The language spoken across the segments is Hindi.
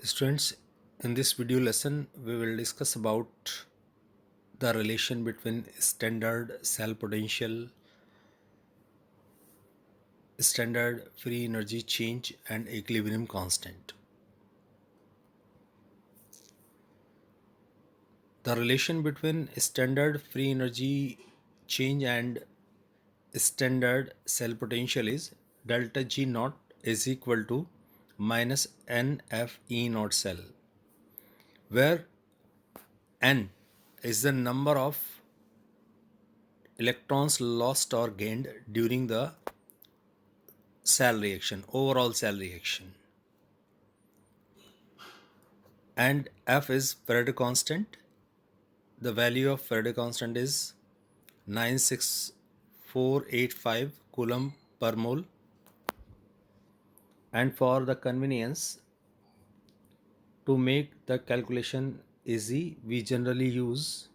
Students, in this video lesson, we will discuss about the relation between standard cell potential, standard free energy change, and equilibrium constant. The relation between standard free energy change and standard cell potential is delta G naught is equal to minus NF E naught cell, where N is the number of electrons lost or gained during the cell reaction, overall cell reaction, and F is Faraday constant. The value of Faraday constant is 96485 coulomb per mole, and for the convenience to make the calculation easy, we generally use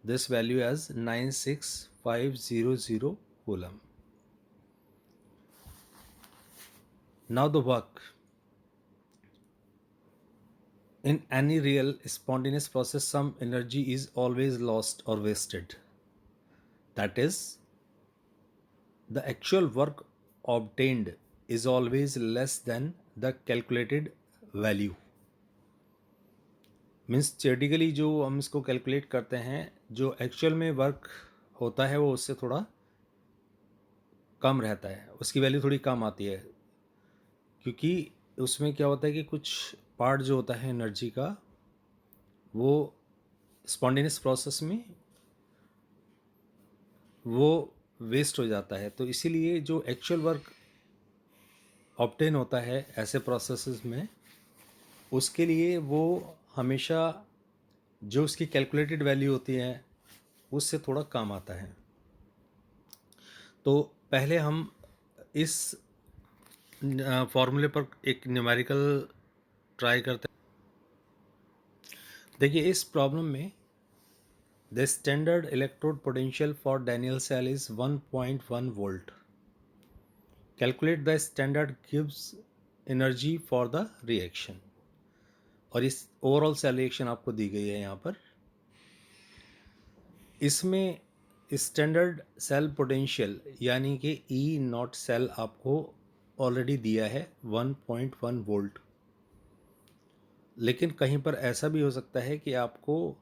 this value as 96500 coulomb. Now the work. In any real spontaneous process, some energy is always lost or wasted. That is, the actual work obtained is always less than the calculated value. Means theoretically जो हम इसको कैलकुलेट करते हैं, जो एक्चुअल में वर्क होता है वो उससे थोड़ा कम रहता है, उसकी वैल्यू थोड़ी कम आती है, क्योंकि उसमें क्या होता है कि कुछ पार्ट जो होता है एनर्जी का वो स्पॉन्टेनियस प्रोसेस में वो वेस्ट हो जाता है। तो इसीलिए जो एक्चुअल वर्क ऑब्टेन होता है ऐसे प्रोसेसेस में, उसके लिए वो हमेशा जो उसकी कैलकुलेटेड वैल्यू होती है उससे थोड़ा कम आता है। तो पहले हम इस फॉर्मूले पर एक न्यूमेरिकल ट्राई करते हैं। देखिए, इस प्रॉब्लम में the standard electrode potential for Daniell cell is 1.1 volt. Calculate the standard गिव्स एनर्जी फॉर द रिएक्शन। और इस ओवरऑल सेल रिएक्शन आपको दी गई है यहाँ पर। इसमें स्टैंडर्ड सेल पोटेंशियल यानी कि ई नॉट सेल आपको ऑलरेडी दिया है 1.1 वोल्ट। लेकिन कहीं पर ऐसा भी हो सकता है कि आपको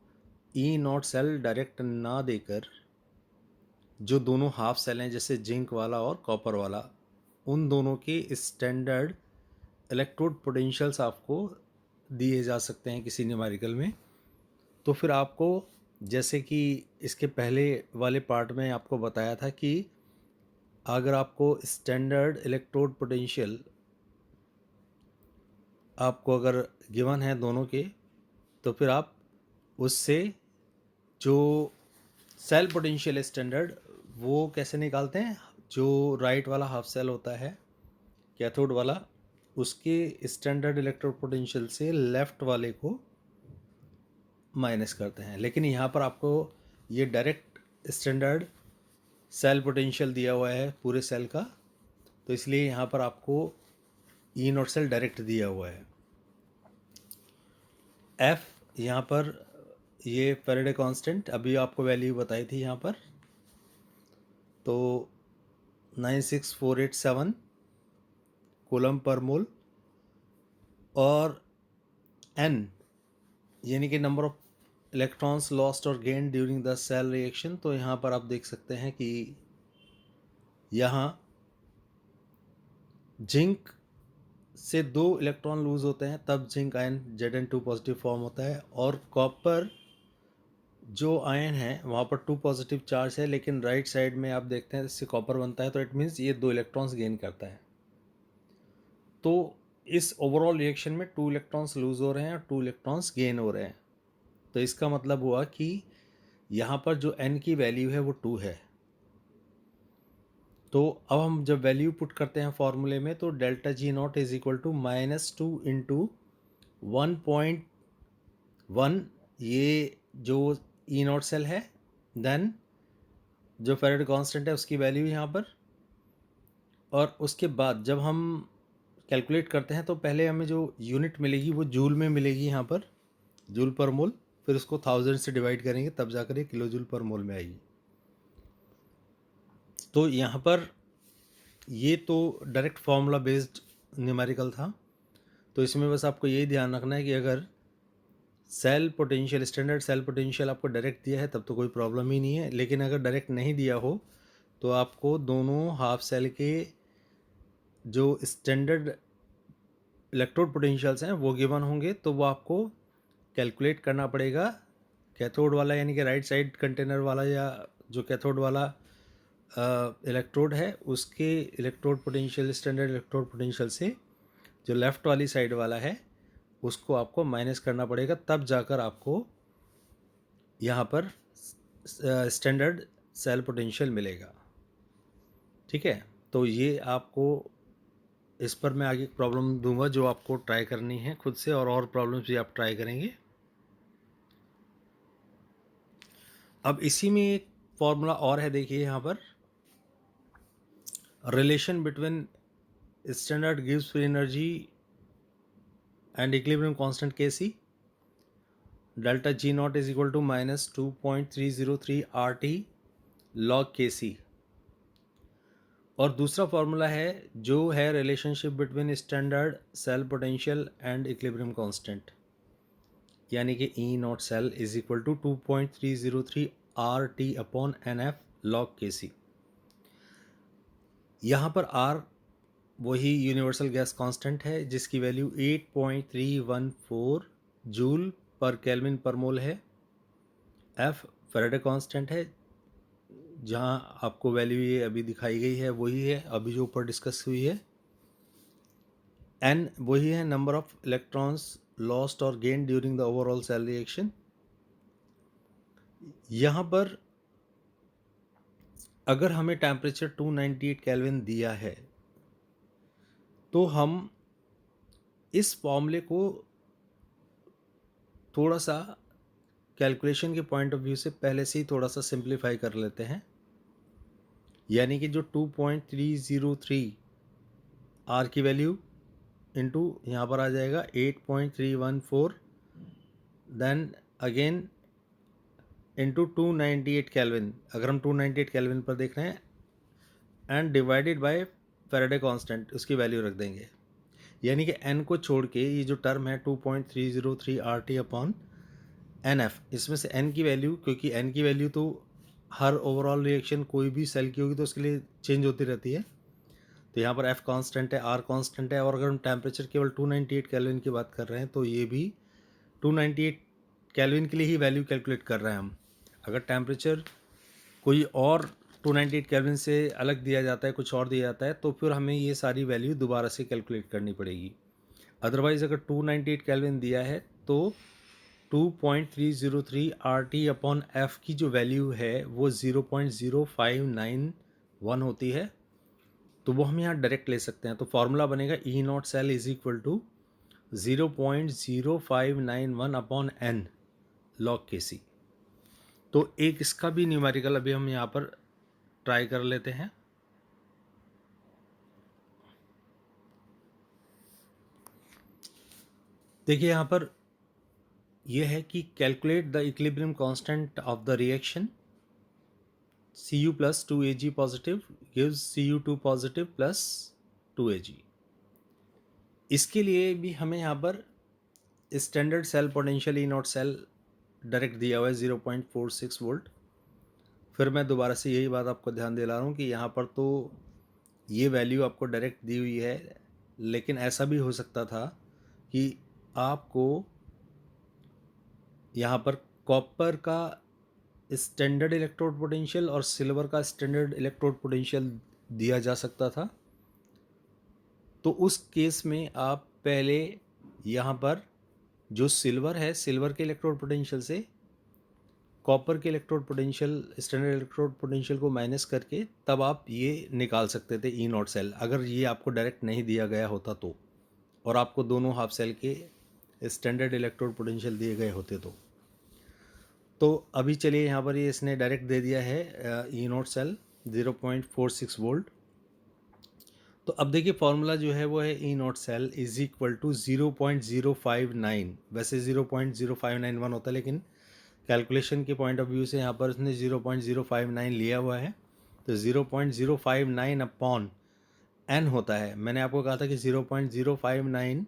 ई नॉट सेल डायरेक्ट ना देकर जो दोनों हाफ सेल हैं, जैसे जिंक वाला और कॉपर वाला, उन दोनों के स्टैंडर्ड इलेक्ट्रोड पोटेंशियल्स आपको दिए जा सकते हैं किसी न्यूमेरिकल में। तो फिर आपको, जैसे कि इसके पहले वाले पार्ट में आपको बताया था कि अगर आपको स्टैंडर्ड इलेक्ट्रोड पोटेंशियल आपको अगर गिवन है दोनों के, तो फिर आप उससे जो सेल पोटेंशियल स्टैंडर्ड वो कैसे निकालते हैं। जो राइट वाला हाफ सेल होता है कैथोड वाला, उसके स्टैंडर्ड इलेक्ट्रोड पोटेंशियल से लेफ्ट वाले को माइनस करते हैं। लेकिन यहाँ पर आपको ये डायरेक्ट स्टैंडर्ड सेल पोटेंशियल दिया हुआ है पूरे सेल का, तो इसलिए यहाँ पर आपको ई नॉट सेल डायरेक्ट दिया हुआ है। एफ यहाँ पर ये फैराडे कांस्टेंट अभी आपको वैल्यू बताई थी यहाँ पर, तो 96487 कूलम पर मोल। और एन यानी कि नंबर ऑफ इलेक्ट्रॉन्स लॉस्ट और gain during the cell reaction. तो यहाँ पर आप देख सकते हैं कि यहाँ जिंक से 2 इलेक्ट्रॉन लूज होते हैं, तब zinc ion Zn2 positive form होता है। और कॉपर जो आयन है वहाँ पर 2 पॉजिटिव चार्ज है, लेकिन राइट साइड में आप देखते हैं इससे कॉपर बनता है, तो इट मीन्स ये 2 इलेक्ट्रॉन्स गेन करता है। तो इस ओवरऑल रिएक्शन में 2 इलेक्ट्रॉन्स लूज हो रहे हैं और 2 इलेक्ट्रॉन्स गेन हो रहे हैं। तो इसका मतलब हुआ कि यहाँ पर जो n की वैल्यू है वो 2 है। तो अब हम जब वैल्यू पुट करते हैं फॉर्मूले में, तो delta G naught is equal to -2 into 1.1, ये जो ई नॉट सेल है, देन जो फैराडे कांस्टेंट है उसकी वैल्यू यहाँ पर। और उसके बाद जब हम कैलकुलेट करते हैं तो पहले हमें जो यूनिट मिलेगी वो जूल में मिलेगी, यहाँ पर जूल पर मोल, फिर उसको 1000 से डिवाइड करेंगे तब जाकर ये किलो जूल पर मोल में आएगी। तो यहाँ पर ये तो डायरेक्ट फार्मूला बेस्ड न्यूमेरिकल था, तो इसमें बस आपको यही ध्यान रखना है कि अगर cell potential, standard cell potential आपको डायरेक्ट दिया है तब तो कोई प्रॉब्लम ही नहीं है, लेकिन अगर डायरेक्ट नहीं दिया हो तो आपको दोनों हाफ सेल के जो स्टैंडर्ड इलेक्ट्रोड पोटेंशियल्स हैं वो गिवन होंगे, तो वो आपको कैलकुलेट करना पड़ेगा। कैथोड वाला यानी कि राइट साइड कंटेनर वाला या जो कैथोड वाला इलेक्ट्रोड है उसके electrode potential, standard electrode potential से जो लेफ़्ट वाली साइड वाला है उसको आपको माइनस करना पड़ेगा, तब जाकर आपको यहाँ पर स्टैंडर्ड सेल पोटेंशियल मिलेगा। ठीक है, तो ये आपको, इस पर मैं आगे प्रॉब्लम दूंगा जो आपको ट्राई करनी है खुद से, और प्रॉब्लम्स भी आप ट्राई करेंगे। अब इसी में एक फॉर्मूला और है, देखिए यहाँ पर रिलेशन बिटवीन स्टैंडर्ड गिव्स free energy and equilibrium constant Kc, delta G naught is equal to -2.303 RT log Kc। और दूसरा फॉर्मूला है जो है relationship between standard cell potential and equilibrium constant, यानी कि E naught cell is equal to 2.303 RT upon NF log Kc। यहाँ पर R वही यूनिवर्सल गैस कांस्टेंट है जिसकी वैल्यू 8.314 जूल पर केल्विन पर मोल है। F फैराडे कांस्टेंट है, जहाँ आपको वैल्यू ये अभी दिखाई गई है वही है अभी जो ऊपर डिस्कस हुई है। N वही है नंबर ऑफ इलेक्ट्रॉन्स लॉस्ट और gain during the overall cell reaction. यहाँ पर अगर हमें टेम्परेचर 298 केल्विन दिया है तो हम इस फॉर्मूले को थोड़ा सा कैलकुलेशन के पॉइंट ऑफ व्यू से पहले से ही थोड़ा सा सिंप्लीफाई कर लेते हैं, यानी कि जो 2.303 R की वैल्यू इनटू यहाँ पर आ जाएगा 8.314, देन अगेन इनटू 298 केल्विन, अगर हम 298 केल्विन पर देख रहे हैं, and divided by Faraday constant उसकी वैल्यू रख देंगे, यानी कि n को छोड़ के ये जो टर्म है 2.303 RT अपॉन NF, इसमें से n की वैल्यू, क्योंकि n की वैल्यू तो हर ओवरऑल रिएक्शन कोई भी सेल की होगी तो उसके लिए चेंज होती रहती है, तो यहाँ पर F कांस्टेंट है, R कांस्टेंट है, और अगर हम टेम्परेचर केवल 298 केल्विन की बात कर रहे हैं तो ये भी 298 केल्विन के लिए ही वैल्यू कैलकुलेट कर रहे हैं हम। अगर टेम्परेचर कोई और 298 केल्विन से अलग दिया जाता है, कुछ और दिया जाता है, तो फिर हमें ये सारी वैल्यू दोबारा से कैलकुलेट करनी पड़ेगी। अदरवाइज़ अगर 298 केल्विन दिया है तो 2.303 RT अपॉन F की जो वैल्यू है वो 0.0591 होती है, तो वो हम यहाँ डायरेक्ट ले सकते हैं। तो फॉर्मूला बनेगा E naught cell is equal to 0.0591 upon N log Kc। तो एक इसका भी न्यूमेरिकल अभी हम यहाँ पर ट्राई कर लेते हैं। देखिए यहाँ पर यह है कि calculate the equilibrium constant of the reaction Cu plus 2Ag positive gives Cu2 positive plus 2Ag। इसके लिए भी हमें यहाँ पर standard cell potential E naught cell direct दिया हुआ है 0.46 वोल्ट। फिर मैं दोबारा से यही बात आपको ध्यान दिला रहा हूँ कि यहाँ पर तो ये वैल्यू आपको डायरेक्ट दी हुई है, लेकिन ऐसा भी हो सकता था कि आपको यहाँ पर कॉपर का स्टैंडर्ड इलेक्ट्रोड पोटेंशियल और सिल्वर का स्टैंडर्ड इलेक्ट्रोड पोटेंशियल दिया जा सकता था। तो उस केस में आप पहले यहाँ पर जो सिल्वर है, सिल्वर के इलेक्ट्रोड पोटेंशियल से कॉपर के electrode potential, standard electrode potential को माइनस करके तब आप ये निकाल सकते थे ई नॉट सेल, अगर ये आपको डायरेक्ट नहीं दिया गया होता तो, और आपको दोनों हाफ सेल के स्टैंडर्ड इलेक्ट्रोड पोटेंशियल दिए गए होते तो अभी चलिए यहाँ पर ये इसने डायरेक्ट दे दिया है ई नॉट सेल 0.46 वोल्ट। तो अब देखिए फॉर्मूला जो है वो है E naught cell is equal to 0.059। वैसे 0.0591 होता है, लेकिन कैलकुलेशन के पॉइंट ऑफ व्यू से यहाँ पर उसने 0.059 लिया हुआ है। तो 0.059 अपॉन एन होता है। मैंने आपको कहा था कि 0.059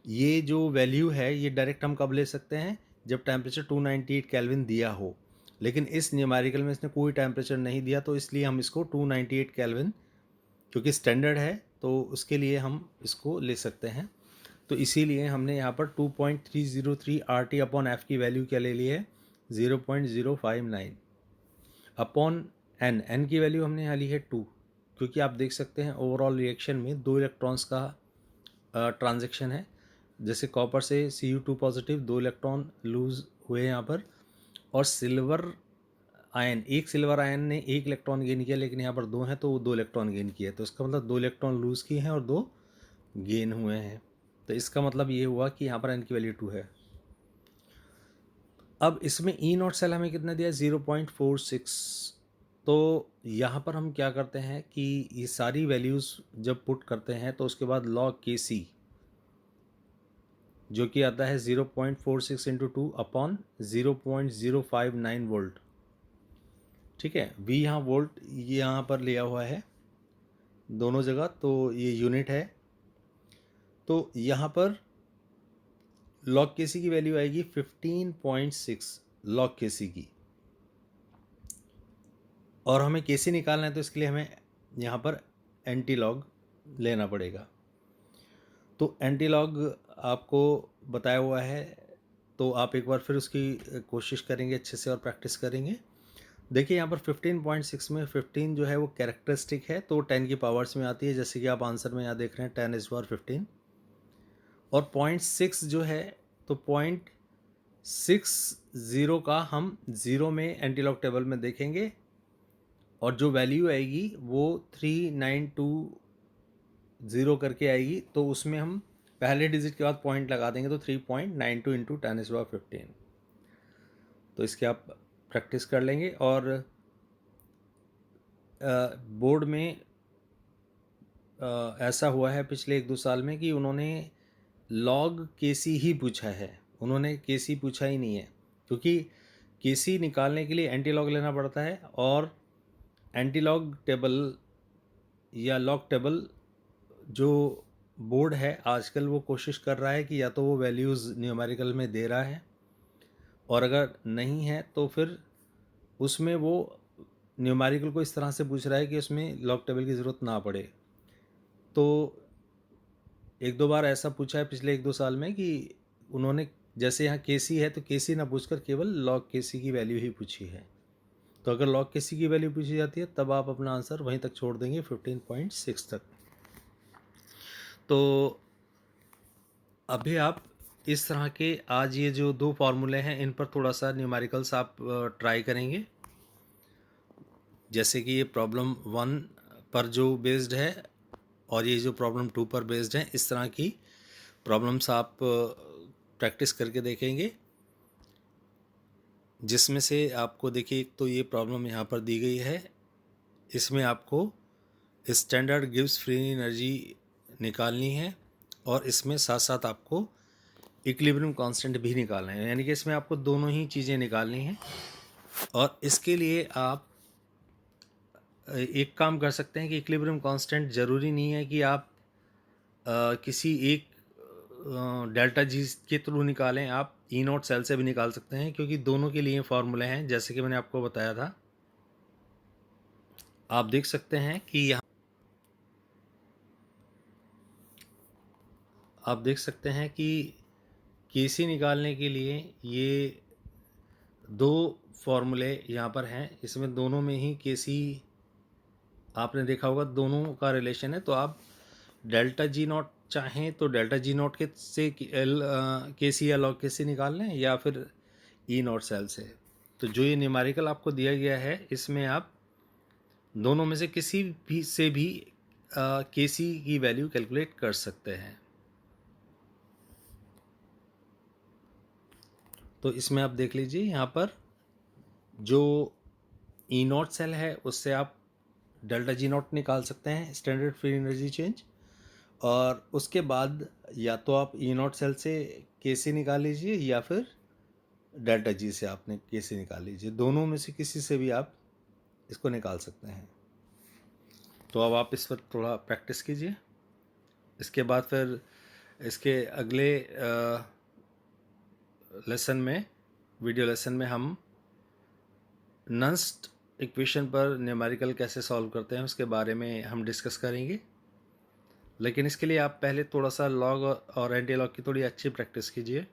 ये जो वैल्यू है ये डायरेक्ट हम कब ले सकते हैं, जब टेम्परेचर 298 केल्विन दिया हो। लेकिन इस न्यूमेरिकल में इसने कोई टेम्परेचर नहीं दिया, तो इसलिए हम इसको 298 केल्विन, क्योंकि स्टैंडर्ड है तो उसके लिए हम इसको ले सकते हैं। तो इसीलिए हमने यहाँ पर 2.303 RT अपॉन एफ की वैल्यू क्या ले ली है, 0.059 अपॉन एन। एन की वैल्यू हमने यहाँ ली है 2, क्योंकि आप देख सकते हैं ओवरऑल रिएक्शन में 2 इलेक्ट्रॉन्स का ट्रांजेक्शन है। जैसे कॉपर से Cu2 पॉजिटिव 2 इलेक्ट्रॉन लूज हुए यहाँ पर, और सिल्वर आयन, एक सिल्वर आयन ने 1 इलेक्ट्रॉन गेन किया, लेकिन यहाँ पर 2 हैं तो वो 2 इलेक्ट्रॉन गेन किया। तो इसका मतलब 2 इलेक्ट्रॉन लूज किए हैं और 2 गेन हुए हैं। तो इसका मतलब ये हुआ कि यहाँ पर एन की वैल्यू 2 है। अब इसमें ई नॉट सेल हमें कितना दिया, 0.46। तो यहाँ पर हम क्या करते हैं कि ये सारी वैल्यूज़ जब पुट करते हैं तो उसके बाद लॉग के सी जो कि आता है 0.46 इंटू 2 अपॉन 0.059 वोल्ट। ठीक है, वी यहाँ वोल्ट ये यहाँ पर लिया हुआ है दोनों जगह, तो ये यूनिट है। तो यहाँ पर लॉग के सी की वैल्यू आएगी 15.6 लॉग के सी की, और हमें के सी निकालना है तो इसके लिए हमें यहाँ पर एंटी लॉग लेना पड़ेगा। तो एंटी लॉग आपको बताया हुआ है, तो आप एक बार फिर उसकी कोशिश करेंगे अच्छे से और प्रैक्टिस करेंगे। देखिए यहाँ पर 15.6 में 15 जो है वो कैरेक्टरिस्टिक है, तो 10 की पावर्स में आती है, जैसे कि आप आंसर में यहाँ देख रहे हैं 10⁻15। और 0.6 जो है, तो 0.60 का हम 0 में एंटी लॉग टेबल में देखेंगे, और जो वैल्यू आएगी वो 3920 करके आएगी। तो उसमें हम पहले डिजिट के बाद पॉइंट लगा देंगे, तो 3.92 इंटू 10⁻15। तो इसके आप प्रैक्टिस कर लेंगे। और बोर्ड में ऐसा हुआ है पिछले 1-2 साल में कि उन्होंने लॉग के सी ही पूछा है, उन्होंने के सी पूछा ही नहीं है, क्योंकि के सी निकालने के लिए एंटी लॉग लेना पड़ता है, और एंटी लॉग टेबल या लॉग टेबल जो बोर्ड है आजकल वो कोशिश कर रहा है कि या तो वो वैल्यूज़ न्यूमेरिकल में दे रहा है, और अगर नहीं है तो फिर उसमें वो न्यूमेरिकल को इस तरह से पूछ रहा है कि उसमें लॉग टेबल की ज़रूरत ना पड़े। तो 1-2 बार ऐसा पूछा है पिछले 1-2 साल में कि उन्होंने, जैसे यहाँ के सी है तो के सी ना पूछकर केवल लॉग के सी की वैल्यू ही पूछी है। तो अगर लॉग के सी की वैल्यू पूछी जाती है तब आप अपना आंसर वहीं तक छोड़ देंगे 15.6 तक। तो अभी आप इस तरह के आज ये जो 2 फार्मूले हैं इन पर थोड़ा सा न्यूमेरिकल्स आप ट्राई करेंगे। जैसे कि ये प्रॉब्लम 1 पर जो बेस्ड है और ये जो प्रॉब्लम 2 पर बेस्ड है, इस तरह की प्रॉब्लम्स आप प्रैक्टिस करके देखेंगे, जिसमें से आपको देखिए एक तो ये प्रॉब्लम यहाँ पर दी गई है, इसमें आपको स्टैंडर्ड गिव्स फ्री एनर्जी निकालनी है, और इसमें साथ साथ आपको इक्विलिब्रियम कांस्टेंट भी निकालना है, यानी कि इसमें आपको दोनों ही चीज़ें निकालनी हैं। और इसके लिए आप एक काम कर सकते हैं कि इक्विलिब्रियम कांस्टेंट ज़रूरी नहीं है कि आप किसी एक डेल्टा जी के थ्रू निकालें, आप ई नॉट सेल से भी निकाल सकते हैं, क्योंकि दोनों के लिए फॉर्मूले हैं जैसे कि मैंने आपको बताया था। आप देख सकते हैं कि यहाँ आप देख सकते हैं कि के सी निकालने के लिए ये 2 फॉर्मूले यहाँ पर हैं, इसमें दोनों में ही के सी आपने देखा होगा दोनों का रिलेशन है। तो आप डेल्टा जी नॉट चाहें तो डेल्टा जी नॉट के से के सी या लॉग के सी निकाल लें, या फिर ई नॉट सेल से। तो जो ये न्यूमेरिकल आपको दिया गया है इसमें आप दोनों में से किसी भी से भी के सी की वैल्यू कैलकुलेट कर सकते हैं। तो इसमें आप देख लीजिए यहाँ पर जो ई नॉट सेल है उससे आप डेल्टा जी नॉट निकाल सकते हैं, स्टैंडर्ड फ्री एनर्जी चेंज। और उसके बाद या तो आप ई नॉट सेल से के सी निकाल लीजिए या फिर डेल्टा जी से आपने के सी निकाल लीजिए, दोनों में से किसी से भी आप इसको निकाल सकते हैं। तो अब आप इस पर थोड़ा प्रैक्टिस कीजिए। इसके बाद फिर इसके अगले लेसन में, वीडियो लेसन में, हम नंस्ट इक्वेशन पर न्यूमेरिकल कैसे सॉल्व करते हैं उसके बारे में हम डिस्कस करेंगे। लेकिन इसके लिए आप पहले थोड़ा सा लॉग और एंटी लॉग की थोड़ी अच्छी प्रैक्टिस कीजिए।